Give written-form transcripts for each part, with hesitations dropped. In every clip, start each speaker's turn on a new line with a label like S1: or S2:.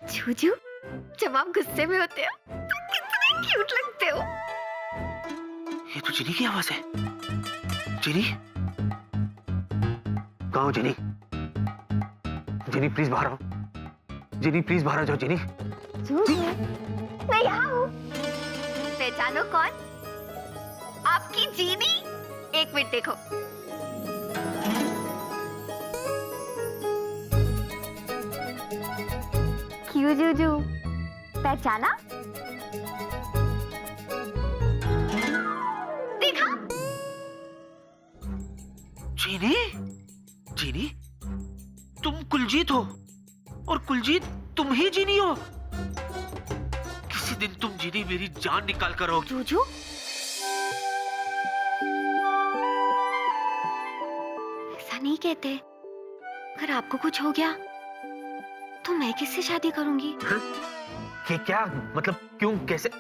S1: जूजू, जब आप गुस्से में होते हो तो कितने क्यूट लगते हो।
S2: ये तो जिनी की आवाज है। जिनी, कहाँ हो जिनी? जिनी प्लीज बाहर आओ। जिनी प्लीज बाहर आ जाओ। जिनी,
S1: जूजू, मैं यहाँ हूँ। पहचानो कौन? आपकी जीनी। एक मिनट देखो। क्यों जूजू, पहचाना? देखा?
S2: जिनी, जिनी, तुम कुलजीत हो और कुलजीत तुम ही जिनी हो। किसी दिन तुम जिनी मेरी जान निकाल कर आओगी।
S1: जूजू, ऐसा नहीं कहते। अगर आपको कुछ हो गया तो मैं किससे शादी करूंगी?
S2: हाँ? ये क्या मतलब, क्यों, कैसे?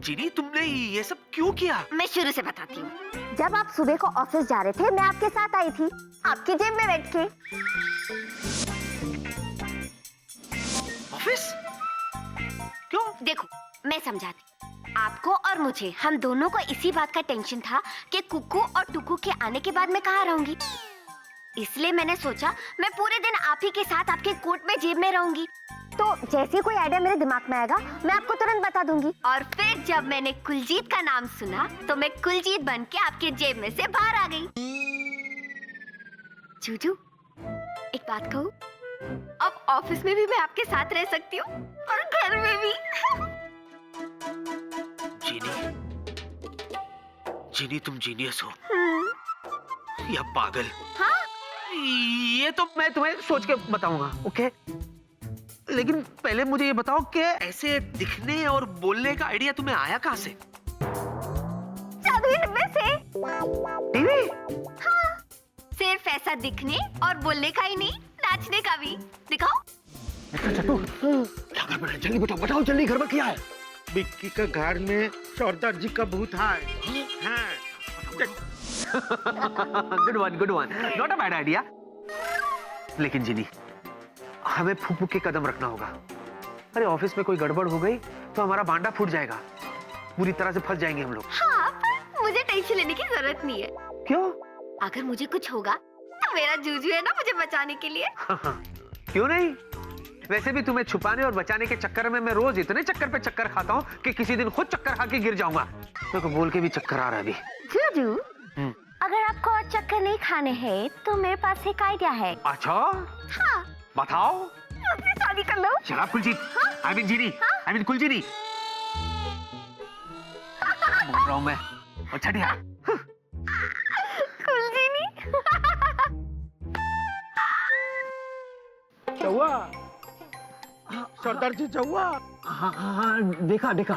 S2: जिनी, तुमने ये सब क्यों किया?
S1: मैं शुरू से बताती हूँ। जब आप सुबह को ऑफिस जा रहे थे, मैं आपके साथ आई थी, आपकी जेब में बैठ के।
S2: ऑफिस? क्यों?
S1: देखो, मैं समझाती। आपको और मुझे, हम दोनों को इसी बात का टेंशन था कि कुकू और टुकू के आने के बाद मैं कहाँ रहूंगी। इसलिए मैंने सोचा मैं पूरे दिन आप ही के साथ आपके कोट में जेब में रहूंगी। तो जैसे कोई आइडिया मेरे दिमाग में आएगा, मैं आपको तुरंत बता दूंगी। और फिर जब मैंने कुलजीत का नाम सुना तो मैं कुलजीत बन के आपके जेब में से बाहर आ गई। जूजू, एक बात कहूँ? अब ऑफिस में भी मैं आपके साथ रह सकती हूँ और घर में भी।
S2: जिनी, जिनी, तुम जीनियस हो या पागल?
S1: हाँ?
S2: ये तो मैं तुम्हें सोच के बताऊंगा, ओके? लेकिन पहले मुझे ये बताओ कि ऐसे दिखने और बोलने का आइडिया तुम्हें आया कहाँ से?
S1: जादुई डिब्बे से।
S2: टीवी?
S1: हाँ, सिर्फ ऐसा दिखने और बोलने का ही नहीं, नाचने का भी। दिखाओ।
S2: चट्टू, क्या गड़बड़ है? जल्दी बताओ, बताओ जल्दी, गड़बड़ क्या है?
S3: बिक्की का घर में सरदार जी का भूत है। हाँ।
S2: Good one, good one, not a bad idea. लेकिन जिनी, हमें फूक फूक के कदम रखना होगा। अरे ऑफिस में कोई गड़बड़ हो गई तो हमारा बांडा फूट जाएगा, पूरी तरह से फंस जाएंगे हम लोग।
S1: हाँ, पर मुझे टेंशन लेने की जरूरत नहीं है।
S2: क्यों?
S1: अगर मुझे कुछ होगा तो मेरा जूजू है ना मुझे बचाने के लिए।
S2: क्यों नहीं? वैसे भी तुम्हें छुपाने और बचाने के चक्कर में मैं रोज इतने चक्कर पे चक्कर खाता हूँ कि किसी दिन खुद चक्कर खा के गिर जाऊंगा। मेरे को बोल के भी चक्कर आ रहा है अभी।
S1: जूजू, अगर आपको और चक्कर नहीं खाने हैं तो मेरे पास एक आइडिया है।
S2: अच्छा?
S1: हाँ,
S2: बताओ।
S1: मुझसे शादी कर लो।
S2: शराब Kuljeet, I mean Jeeni, I mean Kuljeeni. बोल रहा हूँ मैं। अच्छा दिया।
S1: कुलजीनी।
S3: चौवा, सरदार जी चौवा।
S2: हाँ हाँ हाँ, देखा देखा,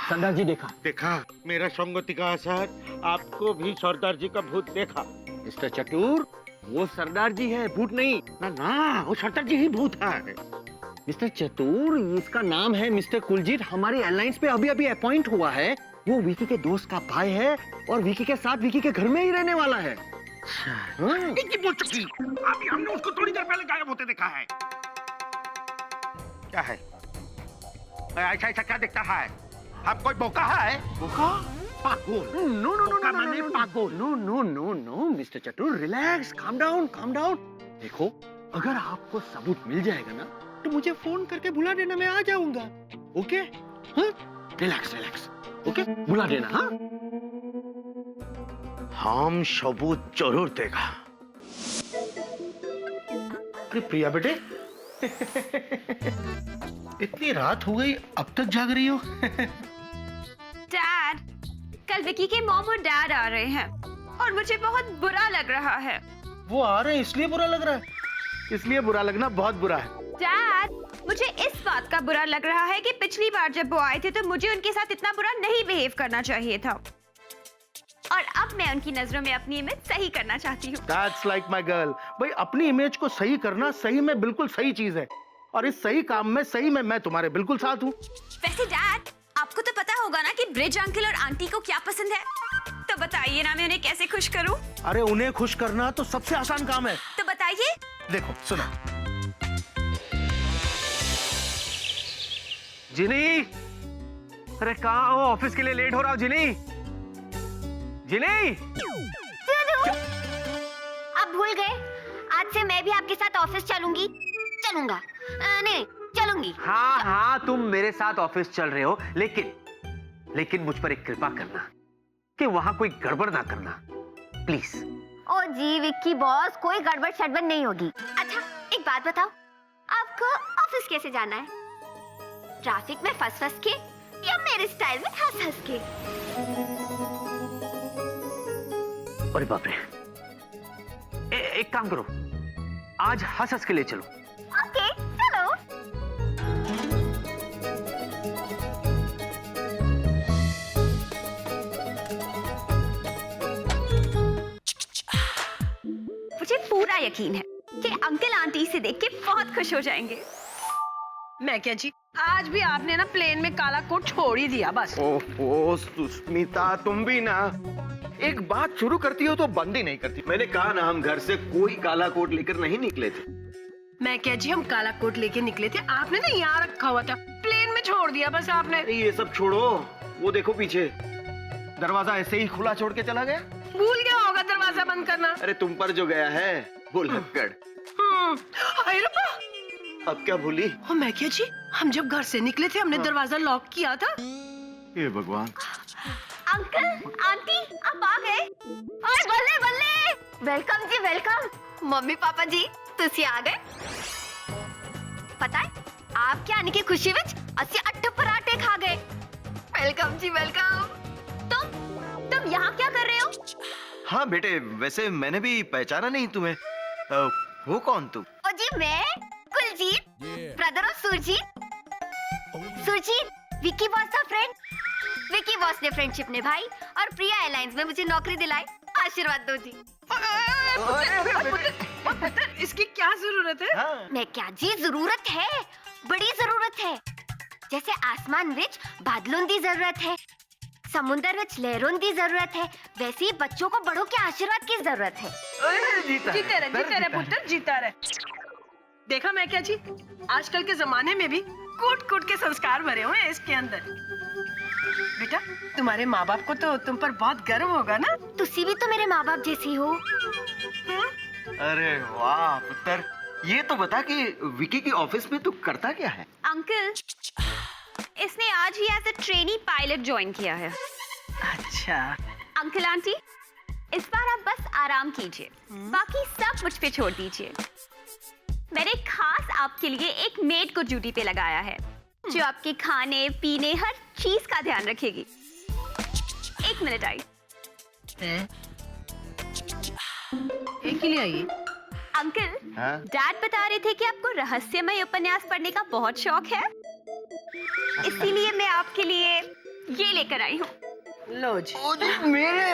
S2: सरदार जी देखा।
S3: देखा मेरा संगति का असर, आपको भी सरदार जी का भूत देखा।
S4: मिस्टर चतुर, वो सरदार जी है, भूत नहीं।
S3: ना ना, वो सरदार जी ही भूत है।
S4: मिस्टर चतुर, इसका नाम है मिस्टर कुलजीत, हमारी एयरलाइंस पे अभी अभी अपॉइंट हुआ है। वो विकी के दोस्त का भाई है और विकी के साथ विकी के घर में ही रहने वाला है।
S3: इतनी बोल चुकी, अभी हमने उसको थोड़ी देर पहले गायब होते देखा है। क्या है? ऐसा ऐसा क्या दिखता है? आप कोई बोका है?
S2: बोका?
S3: पागल।
S4: नो नो नो
S3: बोका
S4: नो
S3: माने पागल।
S4: No no no no mister Chatur, relax, calm down, calm down. देखो, अगर आपको सबूत मिल जाएगा ना तो मुझे फोन करके बुला देना, मैं आ जाऊंगा। ओके? हाँ? Relax relax, okay? बुला देना। हाँ?
S3: हम सबूत जरूर देगा। अरे प्रिया बेटे, इतनी रात हो गई, अब तक जाग रही हो?
S5: डैड, कल विकी के मॉम और डैड आ रहे हैं और मुझे बहुत बुरा लग रहा है।
S3: वो आ रहे हैं इसलिए बुरा लग रहा है? इसलिए बुरा लगना बहुत बुरा है।
S5: डैड, मुझे इस बात का बुरा लग रहा है कि पिछली बार जब वो आए थे तो मुझे उनके साथ इतना बुरा नहीं बिहेव करना चाहिए था, और अब मैं उनकी नजरों में अपनी इमेज सही करना चाहती हूँ।
S3: That's like my girl। भाई, अपनी इमेज को सही करना सही में बिल्कुल सही चीज है, और इस सही काम में सही में मैं तुम्हारे बिल्कुल साथ हूँ।
S5: वैसे डैड, आपको तो पता होगा ना कि ब्रिज अंकल और आंटी को क्या पसंद है, तो बताइए ना मैं उन्हें कैसे खुश करूँ।
S3: अरे उन्हें खुश करना तो सबसे आसान काम है।
S5: तो बताइए।
S3: देखो सुनो,
S2: जिनी, अरे कहाँ हो? ऑफिस के लिए लेट हो रहा हूँ जिनी। जिनी,
S1: आप भूल गए, आज से मैं भी आपके साथ ऑफिस चलूंगी। चलूंगा नहीं, चलूंगी।
S2: हाँ हाँ तुम मेरे साथ ऑफिस चल रहे हो, लेकिन मुझ पर एक कृपा करना कि वहां कोई गड़बड़ ना करना, प्लीज।
S1: ओ जी विक्की बॉस, कोई गड़बड़ शड़बड़ नहीं होगी। अच्छा एक बात बताओ, आपको ऑफिस कैसे जाना है? ट्रैफिक में फंस के या मेरे स्टाइल में हंस के?
S2: अरे बाप रे, एक काम करो, आज हंस के ले चलो।
S1: ओके चलो।
S5: मुझे पूरा यकीन है कि अंकल आंटी इसे देख के बहुत खुश हो जाएंगे।
S6: मैं क्या जी, आज भी आपने ना प्लेन में काला कोट छोड़ ही दिया बस।
S3: ओहो सुष्मिता, तुम भी ना एक बात शुरू करती हो तो बंद ही नहीं करती।
S4: मैंने कहा ना, हम घर से कोई काला कोट लेकर नहीं निकले थे।
S6: मैं क्या जी, हम काला कोट लेके निकले थे, आपने ना यहाँ रखा हुआ था, प्लेन में छोड़ दिया बस आपने।
S4: अरे ये सब छोड़ो, वो देखो पीछे।
S3: दरवाजा ऐसे ही खुला छोड़ के चला गया।
S6: भूल गया होगा दरवाजा बंद करना।
S4: अरे तुम पर जो गया है वो लक्कड़।
S6: हाय रब्बा,
S4: अब क्या भूली?
S6: ओ मैं क्या जी, हम जब घर से निकले थे हमने दरवाजा लॉक किया था।
S3: हे भगवान।
S1: अंकल आंटी आप आ गए। ओए बल्ले बल्ले, वेलकम जी वेलकम। मम्मी पापा जी तुसी आ गए। पता है आपके आने की खुशी विच ਅਸੀਂ 8 पराठे खा गए। वेलकम जी वेलकम। तुम यहाँ क्या कर रहे हो?
S4: हाँ बेटे, वैसे मैंने भी पहचाना नहीं तुम्हें। वो कौन तुम?
S1: ओ जी मैं Kuljeet, brother of Surjeet. Surjeet Vicky boss का फ्रेंड। विक्की बॉस ने फ्रेंडशिप निभाई और प्रिया एयरलाइंस में मुझे नौकरी दिलाई। आशीर्वाद दो जी।
S6: पुत्र, इसकी क्या जरूरत है?
S4: हाँ।
S1: मैं क्या जी, जरूरत है, बड़ी जरूरत है। जैसे आसमान विच बादलों की जरूरत है, समुंदर विच लहरों की जरूरत है, वैसे ही बच्चों को बड़ों के आशीर्वाद की जरूरत है।
S6: जीते रहे पुत्र, जीता रहे। देखा मैं क्या जी, आजकल के जमाने में भी कूट कूट के संस्कार भरे हुए हैं इसके अंदर। बेटा, तुम्हारे माँ बाप को तो तुम पर बहुत गर्व होगा ना?
S1: तुसी भी तो मेरे माँ बाप जैसी हो।
S4: अरे वाह पुत्र, ये तो बता कि विकी की ऑफिस में तू करता क्या है?
S5: अंकल, इसने आज ही as a trainee pilot join किया है।
S6: अच्छा।
S5: अंकल आंटी, इस बार आप बस आराम कीजिए, बाकी सब मुझ पे छोड़ दीजिए। मैंने खास आपके लिए एक मेड को ड्यूटी पे लगाया है, जो आपके खाने पीने हर चीज का ध्यान रखेगी। एक मिनट आई।
S6: एक ही लिए आई।
S5: अंकल,
S4: हाँ?
S5: डैड बता रहे थे कि आपको रहस्यमय उपन्यास पढ़ने का बहुत शौक है, इसीलिए मैं आपके लिए ये लेकर आई हूँ।
S6: लो जी।
S4: मेरे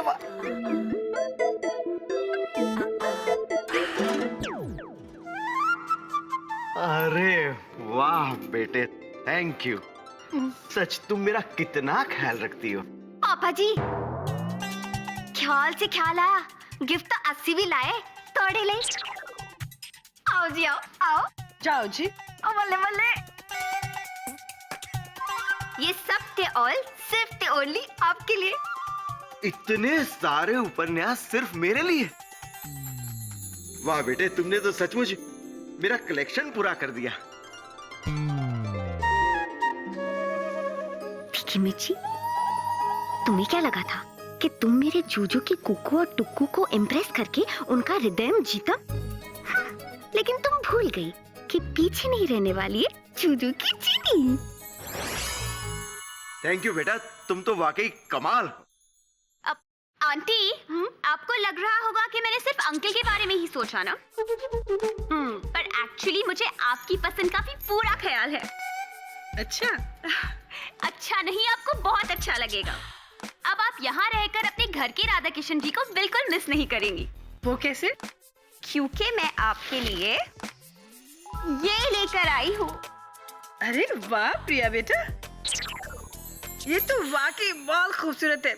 S4: अरे वाह बेटे, थैंक यू। सच तुम मेरा कितना ख्याल रखती हो।
S1: पापा जी ख्याल से ख्याल आया, गिफ्ट तो 80 भी लाए थोड़े ले। आओ जी आओ आओ।
S6: जाओ जी।
S1: ओ बल्ले बल्ले। ये सब थे ऑल सिर्फ थे ओनली आपके लिए।
S4: इतने सारे उपन्यास सिर्फ मेरे लिए? वाह बेटे, तुमने तो सचमुच मेरा कलेक्शन पूरा कर दिया।
S1: विक्की मिर्ची, तुम्हें क्या लगा था कि तुम मेरे जूजू की कुकू और टुक्कू को इम्प्रेस करके उनका हृदय जीता? लेकिन तुम भूल गई कि पीछे नहीं रहने वाली है जूजू की चीनी।
S4: थैंक यू बेटा, तुम तो वाकई कमाल।
S5: आंटी, आपको लग रहा होगा कि मैंने सिर्फ अंकल के बारे में ही सोचा ना? पर एक्चुअली मुझे आपकी पसंद का भी पूरा ख्याल है।
S6: अच्छा।
S5: अच्छा नहीं, आपको बहुत अच्छा लगेगा। अब आप यहाँ रहकर अपने घर के राधा किशन जी को बिल्कुल मिस नहीं करेंगी।
S6: वो कैसे?
S5: क्योंकि मैं आपके लिए ये लेकर आई हूँ।
S6: अरे वाह प्रिया बेटा, ये तो वाकई बहुत खूबसूरत है।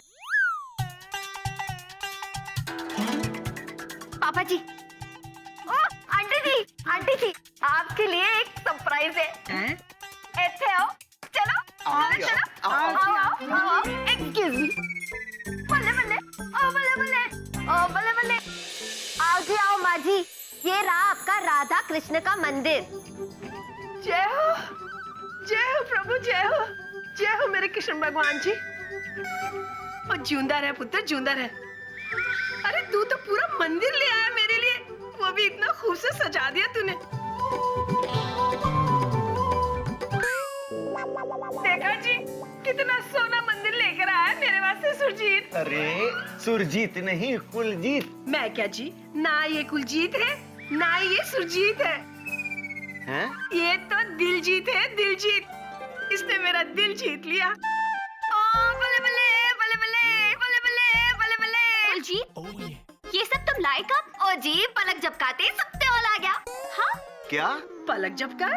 S1: पापा जी, ओ आंटी जी आपके लिए एक सरप्राइज है।
S6: हैं?
S1: ऐसे आओ, चलो। Excuse me. बल्ले बल्ले, ओ बल्ले बल्ले, ओ बल्ले बल्ले। आओ जी आओ माँ जी, ये रहा आपका राधा कृष्ण का मंदिर।
S6: जय हो प्रभु, जय हो मेरे कृष्ण भगवान जी। और जिंदा रहे पुत्र, जिंदा रहे। अरे तू तो पूरा मंदिर ले आया मेरे लिए, वो भी इतना खूबसूरत सजा दिया तूने। देखा जी, कितना सोना मंदिर लेकर आया है मेरे वास्ते सुरजीत।
S4: अरे सुरजीत नहीं, कुलजीत।
S6: मैं क्या जी, ना ये कुलजीत है ना ये सुरजीत है,
S4: हैं?
S6: ये तो दिलजीत है, दिलजीत। इसने मेरा दिल जीत लिया।
S1: बल्ले बल्ले, बल्ले बल्ले, बल्ले बल्ले, बल्ले बल्ले।
S5: कुलजीत, ये सब तुम लाए कब?
S1: ओ जी, पलक झपकाते ही सत्ते वाला आ गया।
S5: हाँ?
S4: क्या?
S6: पलक झपका?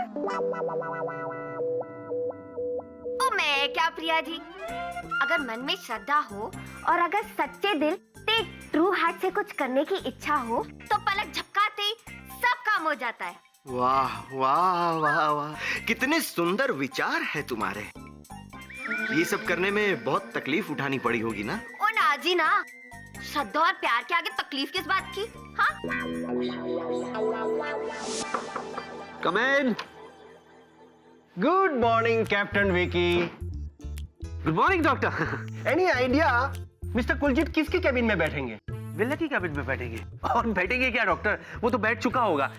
S1: ओ मैं क्या प्रिया जी, अगर मन में श्रद्धा हो और अगर सच्चे दिल से ट्रू हार्ट से कुछ करने की इच्छा हो तो पलक झपकाते ही सब काम हो जाता है।
S4: वाह वाह वाह वाह, कितने सुंदर विचार है तुम्हारे। ये सब करने में बहुत तकलीफ उठानी पड़ी होगी ना?
S1: ओ ना जी ना, श्रद्धा और प्यार के आगे तकलीफ किस बात की? हाँ?
S4: Come in. Good morning captain Vicky.
S2: Good morning doctor.
S4: Any idea mister Kuljeet किसके केबिन में बैठेंगे?
S2: विल्ला की कैबिन में बैठेंगे। और बैठेंगे क्या डॉक्टर, वो तो बैठ चुका होगा।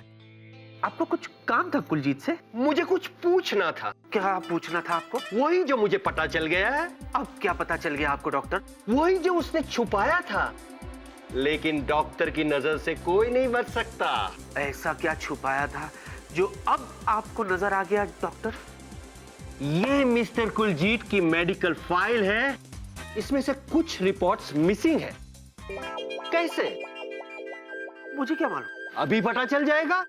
S2: आपको कुछ काम था कुलजीत से?
S4: मुझे कुछ पूछना था।
S2: क्या पूछना था आपको?
S4: वही जो मुझे पता चल गया है।
S2: अब क्या पता चल गया आपको डॉक्टर?
S4: वही जो उसने छुपाया था, लेकिन डॉक्टर की नजर से कोई नहीं बच सकता।
S2: ऐसा क्या छुपाया था जो अब आपको नजर आ गया डॉक्टर?
S4: ये मिस्टर कुलजीत की मेडिकल फाइल है, इसमें से कुछ रिपोर्ट्स मिसिंग है। कैसे?
S2: मुझे क्या मालूम?
S4: अभी पता चल जाएगा।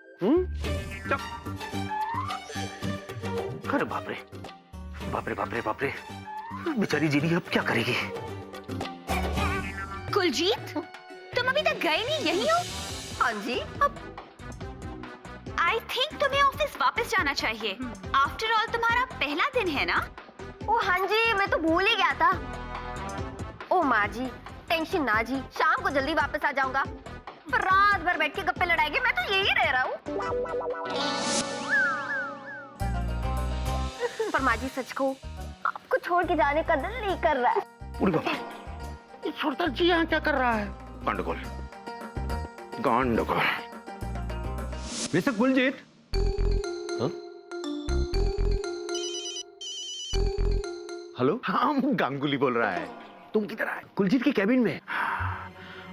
S2: अरे बाप रे, बाप रे, बाप रे, बाप रे, बेचारी जीनी अब क्या करेगी?
S5: कुलजीत, तुम अभी तक गए नहीं, यही हो?
S1: हाँ जी।
S5: आई थिंक तुम्हें ऑफिस वापस जाना चाहिए। आफ्टर ऑल तुम्हारा पहला दिन है ना?
S1: ओ हाँ जी, मैं तो भूल ही गया था। ओ माँ जी, टेंशन ना जी, शाम को जल्दी वापस आ जाऊंगा। पर रात भर बैठ के गप्पे लड़ाएंगे, मैं तो यही रह रहा हूँ। पर माँ जी सच को आपको छोड़ के जाने का दिल नहीं कर रहा है।
S3: उड़ी बाबा, ये छोटा जी यहाँ क्या कर रहा है? गंडगोल, गंडगोल।
S4: मिस्टर कुलजीत। हेलो?
S3: हाँ, गांगुली बोल रहा है। तुम किधर आए?
S4: कुलजीत के केबिन में।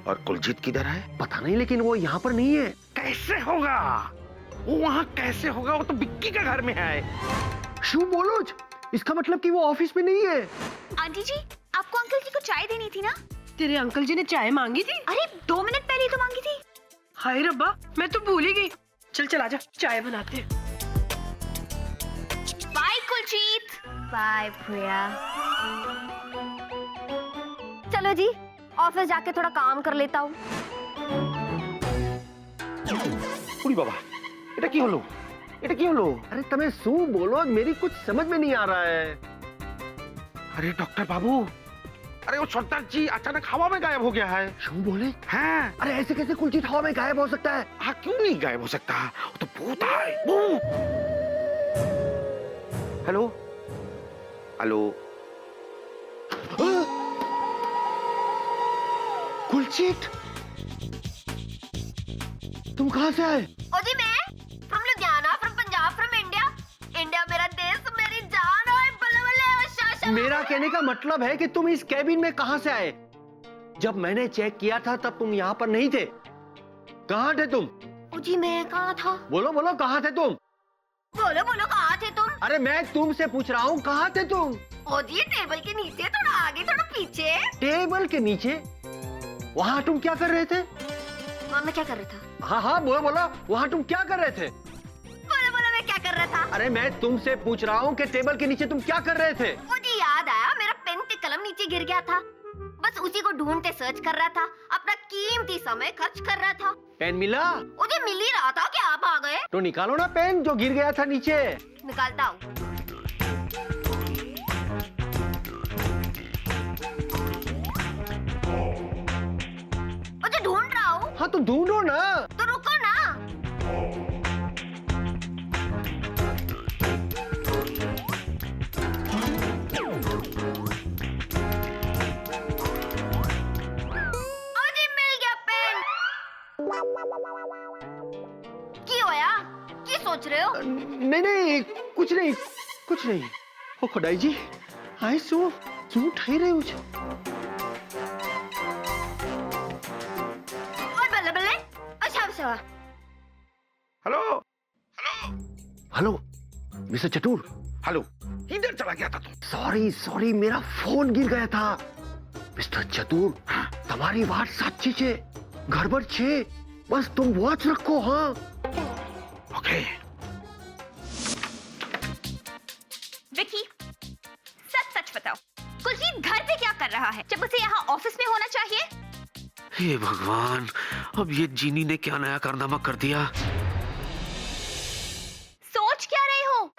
S3: और कुलजीत किधर है?
S4: पता नहीं, लेकिन वो यहाँ पर नहीं है।
S3: कैसे होगा? वो वहाँ कैसे होगा? वो तो बिक्की के घर में है।
S4: शू बोलो, इसका मतलब कि वो ऑफिस में नहीं है।
S5: आंटी जी, आपको अंकल जी को चाय देनी थी ना?
S6: तेरे अंकल जी ने चाय मांगी थी?
S5: अरे 2 मिनट पहले ही तो मांगी थी।
S6: हाय रब्बा, मैं तो भूल ही गई। चल चल आजा, चाय बनाते हैं।
S5: बाय कुलजीत।
S1: बाय प्रिया। चलो जी, ऑफिस जाके थोड़ा काम कर लेता हूँ।
S3: उड़ी बाबा, এটা কি হলো? এটা কি হলো?
S4: अरे तुम्हें शू बोलो, मेरी कुछ समझ में नहीं आ रहा है।
S3: अरे डॉक्टर बाबू, अरे वो छोटा जी अचानक हवा में गायब हो गया है।
S4: शू बोले?
S3: हाँ।
S4: अरे ऐसे कैसे कुलजीत हवा में गायब हो सकता है?
S3: हाँ, क्यों नहीं गायब हो सकता? वो तो भूत है। भूत। Hello, hello.
S4: कुलजीत, तुम कहाँ से आए?
S1: ओ जी, मैं from Ludhiana, from Punjab, from India. India मेरा देश, मेरी जान। और बल्ले बल्ले, और शाशा।
S4: मेरा कहने का मतलब है कि तुम इस केबिन में कहाँ से आए? जब मैंने चेक किया था तब तुम यहाँ पर नहीं थे। कहाँ थे तुम?
S1: ओ जी, मैं कहाँ था?
S4: बोलो बोलो, कहाँ थे तुम?
S1: बोलो बोलो, कहाँ थे तुम?
S4: अरे मैं तुमसे पूछ रहा हूँ, कहाँ थे तुम?
S1: ओ जी, टेबल के नीचे, थोड़ा आगे, थोड़ा पीछे।
S4: टेबल के नीचे? वहाँ तुम क्या कर रहे थे?
S1: वहाँ मैं क्या कर रहा था?
S4: हाँ हाँ बोलो बोलो, वहाँ तुम क्या कर रहे थे?
S1: बोलो बोलो, मैं क्या कर रहा था?
S4: अरे मैं तुमसे पूछ रहा हूँ कि टेबल के नीचे तुम क्या कर रहे थे?
S1: मुझे याद आया, मेरा पेन पे कलम नीचे गिर गया था। बस उसी को ढूंढते सर्च कर रहा था, अपना कीमती समय खर्च कर रहा था।
S4: पेन मिला?
S1: मुझे मिल ही रहा था कि आप आ गए।
S4: तो निकालो ना पेन जो गिर गया था नीचे।
S1: निकालता हूँ।
S4: हाँ तो ढूंढो ना।
S1: तो रुको ना। अरे मिल गया पेन। की होया? की सोच रहे हो?
S4: नहीं कुछ नहीं कुछ नहीं। ओ खुदाई जी आई सो ठाई रहे हो छे।
S1: और बल्ले बल्ले। अच्छा।
S3: हेलो
S4: हेलो मिस्टर चतुर।
S3: हेलो, इधर चला गया था तू?
S4: सॉरी मेरा फोन गिर गया था। मिस्टर चतुर तुम्हारी बात सच्ची छे, गड़बड़ छे, बस तुम वॉच रखो। हाँ
S3: ओके।
S5: विकी सच बताओ, कुलजीत घर पे क्या कर रहा है जब उसे यहाँ ऑफिस में होना चाहिए?
S2: हे भगवान, अब ये जीनी ने क्या नया कारनामा कर दिया।
S5: सोच क्या रहे हो?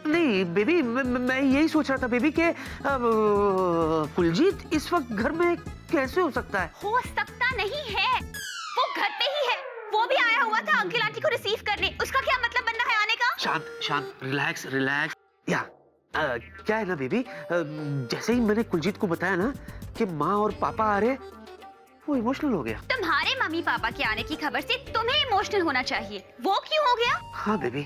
S2: नहीं बेबी, मैं यही सोच रहा था बेबी कि कुलजीत इस वक्त घर में कैसे हो सकता है।
S5: हो सकता नहीं है, वो घर पे ही है। वो भी आया हुआ था अंकल आंटी को रिसीव करने। उसका क्या मतलब बनना है आने का?
S2: शांत, रिलैक्स। या क्या है ना बेबी, जैसे ही मैंने कुलजीत को बताया ना कि माँ और पापा आ रहे, वो इमोशनल हो गया।
S5: तुम्हारे मम्मी पापा के आने की खबर से तुम्हें इमोशनल होना चाहिए, वो क्यों हो गया?
S2: हाँ बेबी,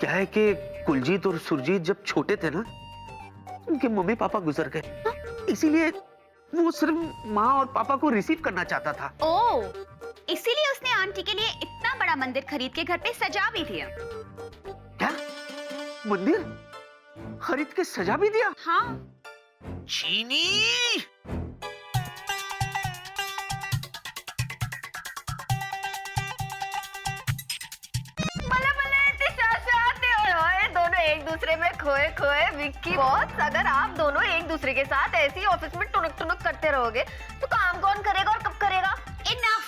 S2: क्या है कि कुलजीत और सुरजीत जब छोटे थे ना, उनके मम्मी पापा गुजर गए, इसीलिए वो सिर्फ माँ और पापा को रिसीव करना चाहता था।
S5: ओह, इसीलिए उसने आंटी के लिए इतना बड़ा मंदिर खरीद के घर पे सजा भी दिया।
S2: क्या? मंदिर खरीद के सजा भी दिया?
S5: हाँ।
S2: चीनी!
S1: दोनों एक दूसरे में खोए विक्की बॉस, अगर आप दोनों एक दूसरे के साथ ऐसे ही ऑफिस में टुनक करते रहोगे तो काम कौन करेगा और कब करेगा?
S5: इनफ!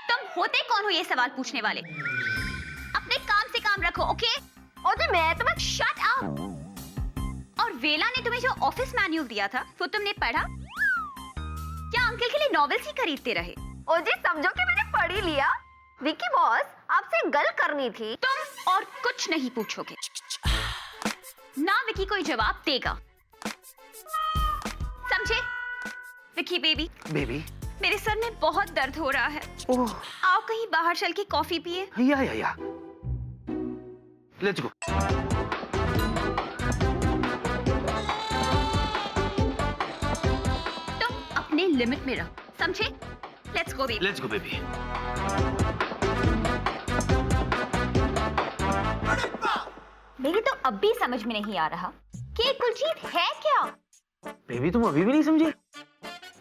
S5: तुम होते कौन हो ये सवाल पूछने वाले? अपने काम से काम रखो, ओके?
S1: और जो मैं तुम्हें
S5: शट अप! और वेला ने तुम्हें जो ऑफिस मैन्यूअल दिया था वो तुमने पढ़ा? क्या अंकल के लिए नॉवेल्स ही खरीदते रहे?
S1: ओ जी, समझो कि मैंने पढ़ ही लिया। विक्की बॉस, आपसे गल करनी थी।
S5: तुम और कुछ नहीं पूछोगे ना। विक्की कोई जवाब देगा, समझे? विक्की बेबी, मेरे सर में बहुत दर्द हो रहा है।
S2: ओह,
S5: आओ कहीं बाहर चल के कॉफी पिए।
S2: या लेट्स गो।
S5: तुम अपने लिमिट में रहो, समझे? Let's go baby. मेरी तो अब भी समझ में नहीं आ रहा कि ये कुलजीत है क्या।
S2: बेबी तुम अभी भी नहीं समझे?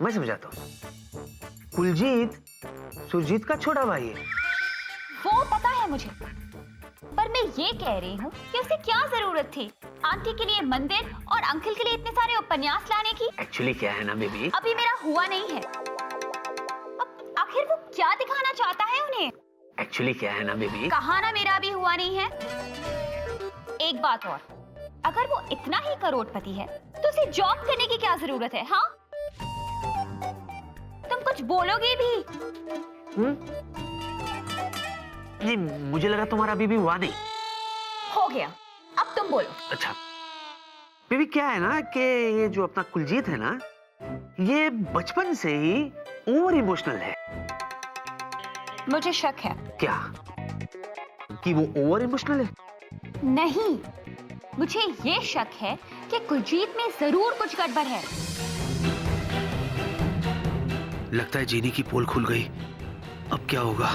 S2: मैं समझाता हूँ। कुलजीत सुरजीत का छोटा भाई है।
S5: वो पता है मुझे, पर मैं ये कह रही हूँ कि उसे क्या जरूरत थी आंटी के लिए मंदिर और अंकल के लिए इतने सारे उपन्यास लाने की?
S2: एक्चुअली क्या है ना बेबी,
S5: अभी मेरा हुआ नहीं है। अब आखिर वो क्या दिखाना चाहता है उन्हें?
S2: एक्चुअली क्या है ना बेबी,
S5: कहा ना मेरा अभी हुआ नहीं है। एक बात और, अगर वो इतना ही करोड़पति है तो उसे जॉब करने की क्या जरूरत है? हाँ, तुम कुछ बोलोगे भी?
S2: नहीं मुझे लगा तुम्हारा अभी भी हुआ नहीं।
S5: हो गया, अब तुम बोलो।
S2: अच्छा बेबी, क्या है ना कि ये जो अपना कुलजीत है ना, ये बचपन से ही ओवर इमोशनल है।
S5: मुझे शक है।
S2: क्या कि वो ओवर इमोशनल है?
S5: नहीं, मुझे ये शक है कि कुलजीत में जरूर कुछ गड़बड़ है।
S2: लगता है जीनी की पोल खुल गई। अब क्या होगा?